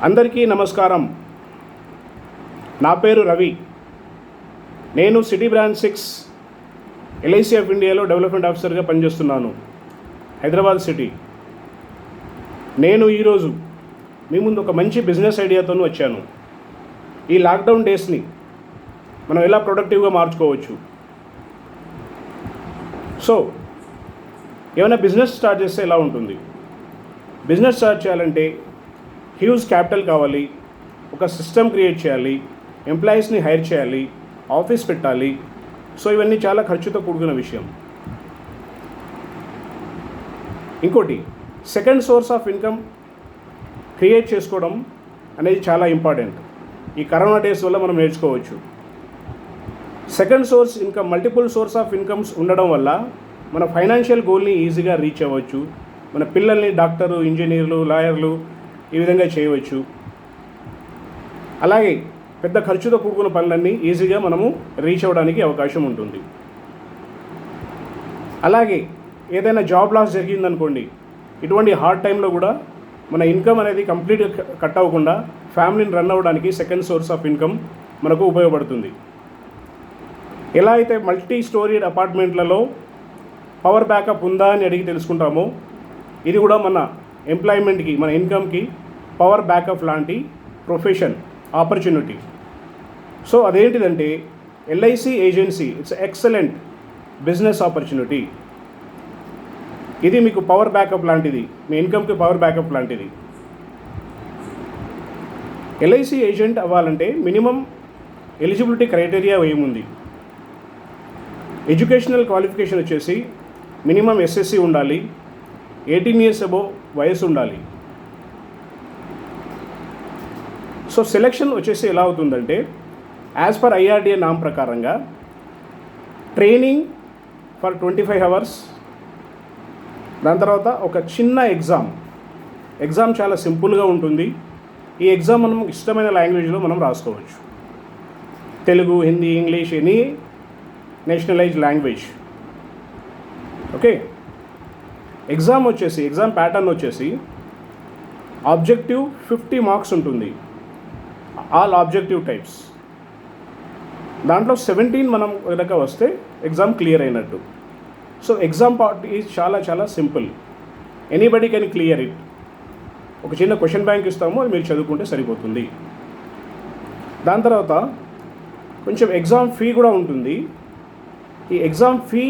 అందరికీ నమస్కారం. నా పేరు రవి. నేను సిటీ బ్రాంచ్ 6 ఎల్ఐసి ఆఫ్ ఇండియాలో డెవలప్మెంట్ ఆఫీసర్గా పనిచేస్తున్నాను, హైదరాబాద్ సిటీ. నేను ఈరోజు మీ ముందు ఒక మంచి బిజినెస్ ఐడియాతో వచ్చాను. ఈ లాక్డౌన్ డేస్ని మనం ఎలా ప్రొడక్టివ్గా మార్చుకోవచ్చు. సో ఏమైనా బిజినెస్ స్టార్ట్ చేస్తే ఎలా ఉంటుంది? బిజినెస్ స్టార్ట్ చేయాలంటే హ్యూజ్ క్యాపిటల్ కావాలి, ఒక సిస్టమ్ క్రియేట్ చేయాలి, ఎంప్లాయీస్ని హైర్ చేయాలి, ఆఫీస్ పెట్టాలి. సో ఇవన్నీ చాలా ఖర్చుతో కూడుకున్న విషయం. ఇంకోటి, second source of income create చేసుకోవడం అనేది చాలా ఇంపార్టెంట్. ఈ కరోనా డేస్ వల్ల మనం నేర్చుకోవచ్చు. Second source income, multiple source of incomes ఉండడం వల్ల మన ఫైనాన్షియల్ గోల్ని ఈజీగా రీచ్ అవ్వచ్చు. మన పిల్లల్ని డాక్టరు, ఇంజనీర్లు, లాయర్లు ఈ విధంగా చేయవచ్చు. అలాగే పెద్ద ఖర్చుతో కూడుకున్న పనులన్నీ ఈజీగా మనము రీచ్ అవ్వడానికి అవకాశం ఉంటుంది. అలాగే ఏదైనా జాబ్ లాస్ జరిగిందనుకోండి, ఇటువంటి హార్డ్ టైంలో కూడా మన ఇన్కమ్ అనేది కంప్లీట్గా కట్ అవ్వకుండా ఫ్యామిలీని రన్ అవ్వడానికి సెకండ్ సోర్స్ ఆఫ్ ఇన్కమ్ మనకు ఉపయోగపడుతుంది. ఎలా అయితే మల్టీ స్టోరీడ్ అపార్ట్మెంట్లలో పవర్ బ్యాకప్ ఉందా అని అడిగి తెలుసుకుంటామో, ఇది కూడా మన ఎంప్లాయ్మెంట్కి, మన ఇన్కమ్కి పవర్ బ్యాకప్ లాంటి ప్రొఫెషన్ ఆపర్చునిటీ. సో అదేంటిదంటే LIC agency. It's excellent business opportunity. ఇది మీకు పవర్ బ్యాకప్ లాంటిది, మీ ఇన్కమ్కి పవర్ బ్యాకప్ లాంటిది. ఎల్ఐసి ఏజెంట్ అవ్వాలంటే మినిమం ఎలిజిబిలిటీ క్రైటీరియా ఏముంది? ఎడ్యుకేషనల్ క్వాలిఫికేషన్ వచ్చేసి మినిమం ఎస్ఎస్సి ఉండాలి, 18 years అబోవ్ వయసు ఉండాలి. సో సెలెక్షన్ వచ్చేసి ఎలా అవుతుందంటే, యాజ్ పర్ ఐఆర్డిఏ నామ్ ప్రకారంగా ట్రైనింగ్ ఫర్ 25 hours, దాని తర్వాత ఒక చిన్న ఎగ్జామ్ చాలా సింపుల్గా ఉంటుంది. ఈ ఎగ్జామ్ మనం ఇష్టమైన లాంగ్వేజ్లో మనం రాసుకోవచ్చు. Telugu, Hindi, English, any nationalised language. Okay. Exam pattern వచ్చేసి ఆబ్జెక్టివ్ 50 marks ఉంటుంది, ఆల్ ఆబ్జెక్టివ్ టైప్స్. దాంట్లో 17 మనం కనుక వస్తే ఎగ్జామ్ క్లియర్ అయినట్టు. సో ఎగ్జామ్ పార్ట్ ఈజ్ చాలా చాలా simple. Anybody can clear it. ఒక చిన్న క్వశ్చన్ బ్యాంక్ ఇస్తాము, అది మీరు చదువుకుంటే సరిపోతుంది. దాని తర్వాత కొంచెం ఎగ్జామ్ ఫీ కూడా ఉంటుంది. ఈ ఎగ్జామ్ ఫీ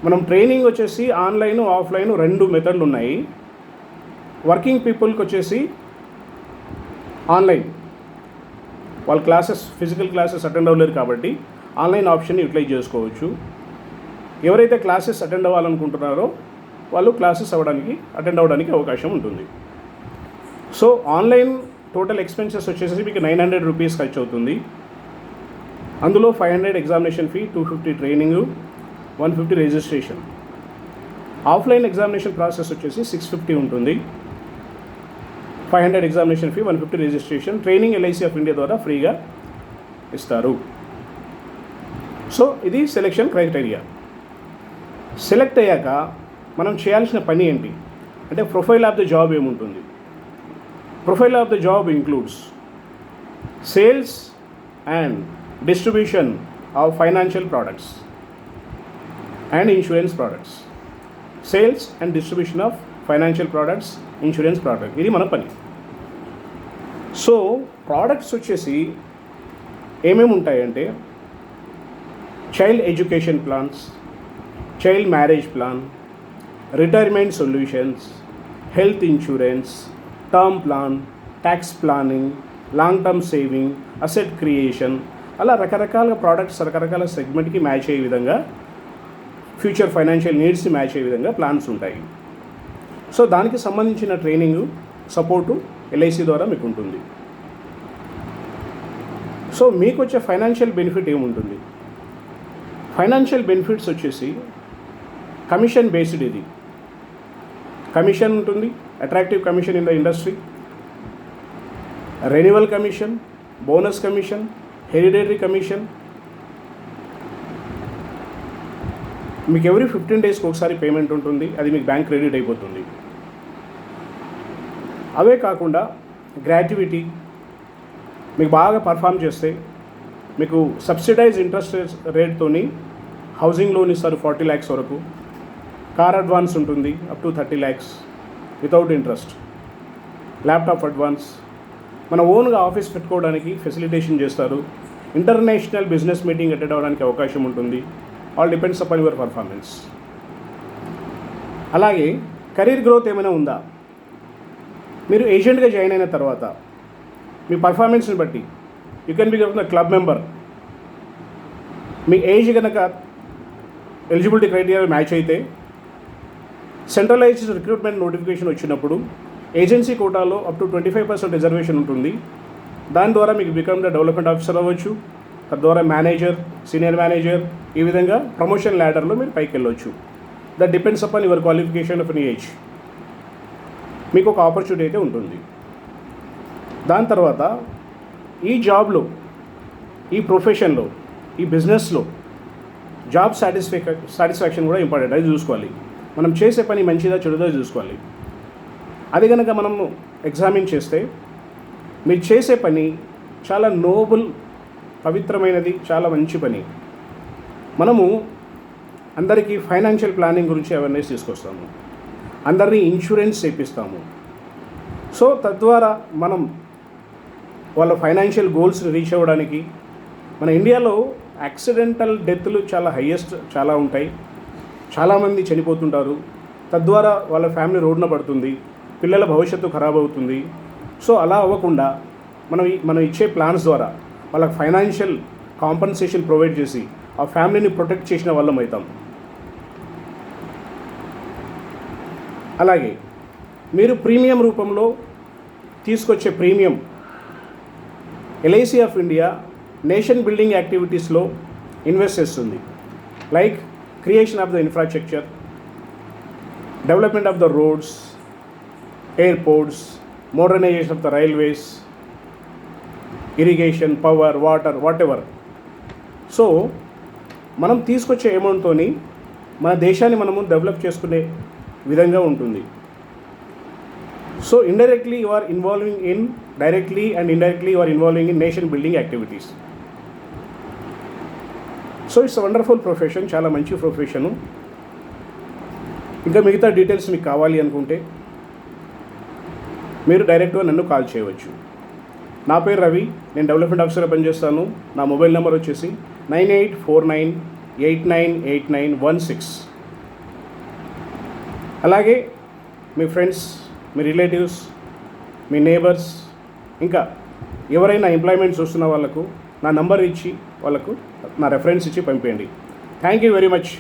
మనం ట్రైనింగ్ వచ్చేసి ఆన్లైన్, ఆఫ్లైన్ 2 మెథడ్లు ఉన్నాయి. వర్కింగ్ పీపుల్కి వచ్చేసి ఆన్లైన్, వాళ్ళ ఫిజికల్ క్లాసెస్ అటెండ్ అవ్వలేరు కాబట్టి ఆన్లైన్ ఆప్షన్ని యూటిలైజ్ చేసుకోవచ్చు. ఎవరైతే క్లాసెస్ అటెండ్ అవ్వాలనుకుంటున్నారో వాళ్ళు అటెండ్ అవ్వడానికి అవకాశం ఉంటుంది. సో ఆన్లైన్ టోటల్ ఎక్స్పెన్సెస్ వచ్చేసి మీకు 900 rupees ఖర్చు అవుతుంది. అందులో 500 examination fee, 250 training, 150 registration. Offline examination process వచ్చేసి 650 ఉంటుంది. 500 examination fee, 150 registration. Training LIC of India ద్వారా ఫ్రీగా ఇస్తారు. సో ఇది సెలెక్షన్ క్రైటీరియా. సెలెక్ట్ అయ్యాక మనం చేయాల్సిన పని ఏంటి అంటే, ప్రొఫైల్ ఆఫ్ ద జాబ్ ఏముంటుంది? Profile of the job includes sales and distribution of financial products and insurance products. Sales and distribution of financial products, insurance product. ఇది మన పని. సో ప్రోడక్ట్స్ వచ్చేసి ఏమేమి ఉంటాయంటే, child education plans, child marriage plan, retirement solutions, health insurance, term plan, tax planning, long term saving, asset creation. అలా రకరకాల products రకరకాల సెగ్మెంట్కి match అయ్యే విధంగా, ఫ్యూచర్ ఫైనాన్షియల్ నీడ్స్ని మ్యాచ్ అయ్యే విధంగా ప్లాన్స్ ఉంటాయి. సో దానికి సంబంధించిన ట్రైనింగ్, సపోర్టు ఎల్ఐసి ద్వారా మీకు ఉంటుంది. సో మీకు వచ్చే ఫైనాన్షియల్ బెనిఫిట్ ఏముంటుంది? ఫైనాన్షియల్ బెనిఫిట్స్ వచ్చేసి కమిషన్ బేస్డ్. ఇది కమిషన్ ఉంటుంది, attractive commission in the industry, renewal commission, bonus commission, hereditary commission. మీకు ఎవ్రీ 15 daysకి ఒకసారి పేమెంట్ ఉంటుంది, అది మీకు బ్యాంక్ క్రెడిట్ అయిపోతుంది. అవే కాకుండా గ్రాట్యుటీ మీకు బాగా పర్ఫామ్ చేస్తే మీకు సబ్సిడైజ్ ఇంట్రెస్ట్ రేట్తోని హౌసింగ్ లోన్ ఇస్తారు 40 lakhs వరకు. కార్ అడ్వాన్స్ ఉంటుంది up to 30 lakhs without interest. Laptop advance, మన ఓన్గా ఆఫీస్ పెట్టుకోవడానికి ఫెసిలిటేషన్ చేస్తారు. ఇంటర్నేషనల్ బిజినెస్ మీటింగ్ అటెండ్ అవ్వడానికి అవకాశం ఉంటుంది. All depends upon your performance. అలాగే కెరీర్ గ్రోత్ ఏమైనా ఉందా? మీరు ఏజెంట్గా జాయిన్ అయిన తర్వాత మీ పర్ఫార్మెన్స్ని బట్టి you can become the club member. Me age కనుక ఎలిజిబిలిటీ క్రైటీరియా మ్యాచ్ అయితే సెంట్రలైజ్డ్ రిక్రూట్మెంట్ నోటిఫికేషన్ వచ్చినప్పుడు ఏజెన్సీ కోటాలో అప్ టు 25% రిజర్వేషన్ ఉంటుంది. దాని ద్వారా మీకు బికమ్ ద డెవలప్మెంట్ ఆఫీసర్ అవ్వచ్చు, తద్వారా మేనేజర్, సీనియర్ మేనేజర్, ఈ విధంగా ప్రమోషన్ ల్యాడర్లో మీరు పైకి వెళ్ళొచ్చు. That depends upon your qualification of and age. మీకు ఒక ఆపర్చునిటీ అయితే ఉంటుంది. దాని తర్వాత ఈ జాబ్లో, ఈ ప్రొఫెషన్లో, ఈ బిజినెస్లో జాబ్ సాటిస్ఫాక్షన్ కూడా ఇంపార్టెంట్. అది చూసుకోవాలి. మనం చేసే పని మంచిదా చెడుదా చూసుకోవాలి. అది కనుక మనము ఎగ్జామిన్ చేస్తే మీరు చేసే పని చాలా నోబుల్, పవిత్రమైనది, చాలా మంచి పని. మనము అందరికీ ఫైనాన్షియల్ ప్లానింగ్ గురించి అవేర్నెస్ తీసుకొస్తాము, అందరినీ ఇన్సూరెన్స్ చేపిస్తాము. సో తద్వారా మనం వాళ్ళ ఫైనాన్షియల్ గోల్స్ని రీచ్ అవ్వడానికి, మన ఇండియాలో యాక్సిడెంటల్ డెత్లు చాలా హయ్యెస్ట్ చాలా ఉంటాయి. చాలామంది చనిపోతుంటారు. తద్వారా వాళ్ళ ఫ్యామిలీ రోడ్డున పడుతుంది, పిల్లల భవిష్యత్తు ఖరాబ్ అవుతుంది. సో అలా అవ్వకుండా మనం ఇచ్చే ప్లాన్స్ ద్వారా వాళ్ళకి ఫైనాన్షియల్ కాంపన్సేషన్ ప్రొవైడ్ చేసి ఆ ఫ్యామిలీని ప్రొటెక్ట్ చేసిన వాళ్ళం అవుతాం. అలాగే మీరు ప్రీమియం రూపంలో తీసుకొచ్చే premium LIC of India nation building యాక్టివిటీస్లో ఇన్వెస్ట్ చేస్తుంది. Like creation of the infrastructure, development of the roads, airports, modernisation of the railways, irrigation, power, water, whatever. So మనం తీసుకొచ్చే అమౌంట్తో మన దేశాన్ని మనము డెవలప్ చేసుకునే విధంగా ఉంటుంది. So indirectly you are involving in, directly and indirectly you are involving in nation building activities. So it's wonderful profession, చాలా మంచి ప్రొఫెషను. ఇంకా మిగతా డీటెయిల్స్ మీకు కావాలి అనుకుంటే మీరు డైరెక్ట్గా నన్ను కాల్ చేయవచ్చు. నా పేరు రవి, నేను డెవలప్మెంట్ ఆఫీసర్గా పనిచేస్తాను. నా మొబైల్ నెంబర్ వచ్చేసి 9849898916. అలాగే మీ ఫ్రెండ్స్, మీ రిలేటివ్స్, మీ నేబర్స్, ఇంకా ఎవరైనా ఎంప్లాయ్మెంట్ చూస్తున్న వాళ్ళకు నా నంబర్ ఇచ్చి వాళ్ళకు నా రెఫరెన్స్ ఇచ్చి పంపేయండి. Thank you very much.